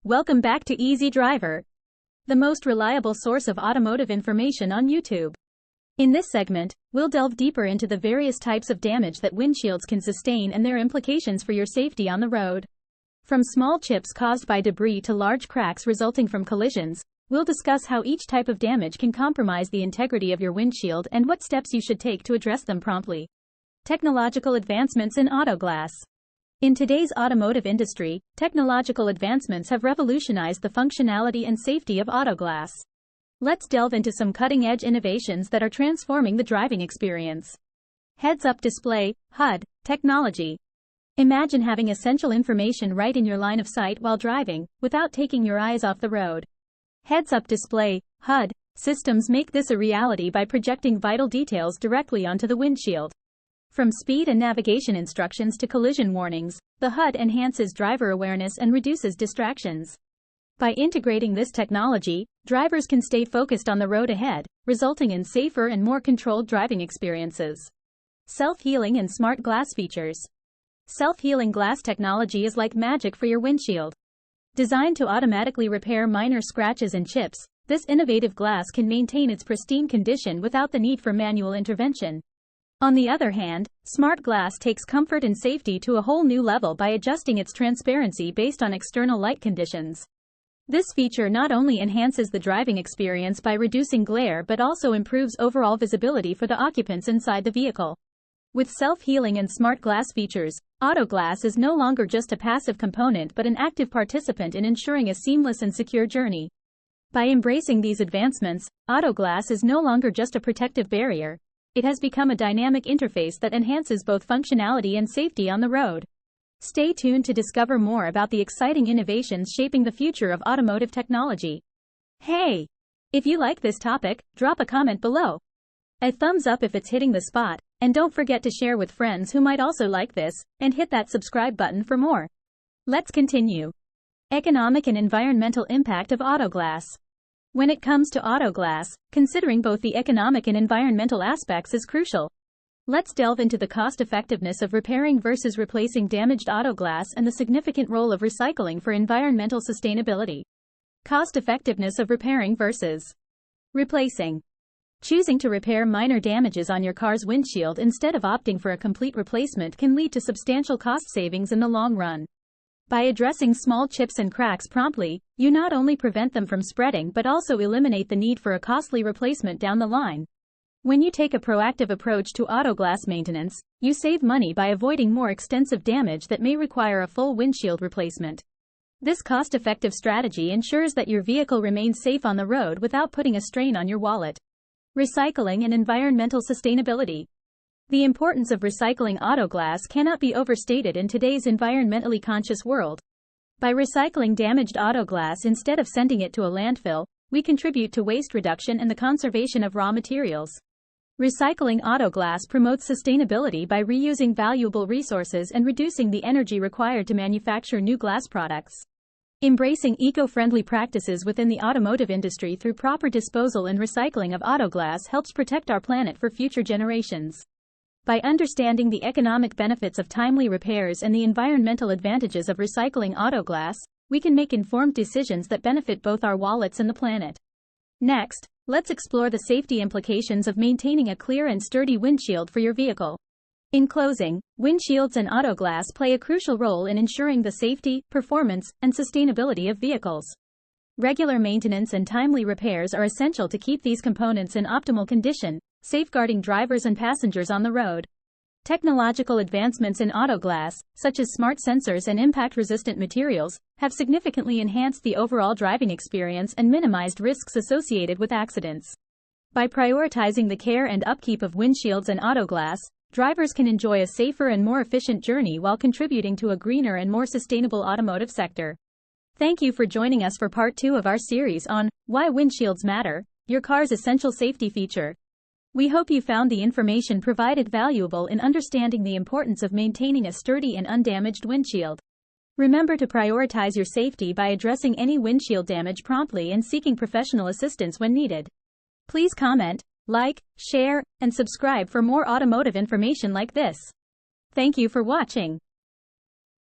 Welcome back to Easy Driver, the most reliable source of automotive information on YouTube. In this segment, we'll delve deeper into the various types of damage that windshields can sustain and their implications for your safety on the road. From small chips caused by debris to large cracks resulting from collisions, we'll discuss how each type of damage can compromise the integrity of your windshield and what steps you should take to address them promptly. Technological advancements in auto glass. In today's automotive industry, technological advancements have revolutionized the functionality and safety of auto glass. Let's delve into some cutting-edge innovations that are transforming the driving experience. Heads-up display, HUD, technology. Imagine having essential information right in your line of sight while driving, without taking your eyes off the road. Heads-up display, HUD, systems make this a reality by projecting vital details directly onto the windshield. From speed and navigation instructions to collision warnings, the HUD enhances driver awareness and reduces distractions. By integrating this technology, drivers can stay focused on the road ahead, resulting in safer and more controlled driving experiences. Self-healing and smart glass features. Self-healing glass technology is like magic for your windshield. Designed to automatically repair minor scratches and chips, this innovative glass can maintain its pristine condition without the need for manual intervention. On the other hand, smart glass takes comfort and safety to a whole new level by adjusting its transparency based on external light conditions. This feature not only enhances the driving experience by reducing glare but also improves overall visibility for the occupants inside the vehicle. With self-healing and smart glass features, auto glass is no longer just a passive component but an active participant in ensuring a seamless and secure journey. By embracing these advancements, auto glass is no longer just a protective barrier. It has become a dynamic interface that enhances both functionality and safety on the road. Stay tuned to discover more about the exciting innovations shaping the future of automotive technology. Hey! If you like this topic, drop a comment below. A thumbs up if it's hitting the spot, and don't forget to share with friends who might also like this, and hit that subscribe button for more. Let's continue. Economic and environmental impact of auto glass. When it comes to auto glass, considering both the economic and environmental aspects is crucial. Let's delve into the cost-effectiveness of repairing versus replacing damaged auto glass and the significant role of recycling for environmental sustainability. Cost-effectiveness of repairing versus replacing. Choosing to repair minor damages on your car's windshield instead of opting for a complete replacement can lead to substantial cost savings in the long run. By addressing small chips and cracks promptly, you not only prevent them from spreading but also eliminate the need for a costly replacement down the line. When you take a proactive approach to auto glass maintenance, you save money by avoiding more extensive damage that may require a full windshield replacement. This cost-effective strategy ensures that your vehicle remains safe on the road without putting a strain on your wallet. Recycling and environmental sustainability. The importance of recycling auto glass cannot be overstated in today's environmentally conscious world. By recycling damaged auto glass instead of sending it to a landfill, we contribute to waste reduction and the conservation of raw materials. Recycling auto glass promotes sustainability by reusing valuable resources and reducing the energy required to manufacture new glass products. Embracing eco-friendly practices within the automotive industry through proper disposal and recycling of auto glass helps protect our planet for future generations. By understanding the economic benefits of timely repairs and the environmental advantages of recycling auto glass, we can make informed decisions that benefit both our wallets and the planet. Next, let's explore the safety implications of maintaining a clear and sturdy windshield for your vehicle. In closing, windshields and auto glass play a crucial role in ensuring the safety, performance, and sustainability of vehicles. Regular maintenance and timely repairs are essential to keep these components in optimal condition, safeguarding drivers and passengers on the road. Technological advancements in auto glass, such as smart sensors and impact-resistant materials, have significantly enhanced the overall driving experience and minimized risks associated with accidents. By prioritizing the care and upkeep of windshields and auto glass, drivers can enjoy a safer and more efficient journey while contributing to a greener and more sustainable automotive sector. Thank you for joining us for part 2 of our series on Why Windshields Matter, your car's essential safety feature. We hope you found the information provided valuable in understanding the importance of maintaining a sturdy and undamaged windshield. Remember to prioritize your safety by addressing any windshield damage promptly and seeking professional assistance when needed. Please comment, like, share, and subscribe for more automotive information like this. Thank you for watching.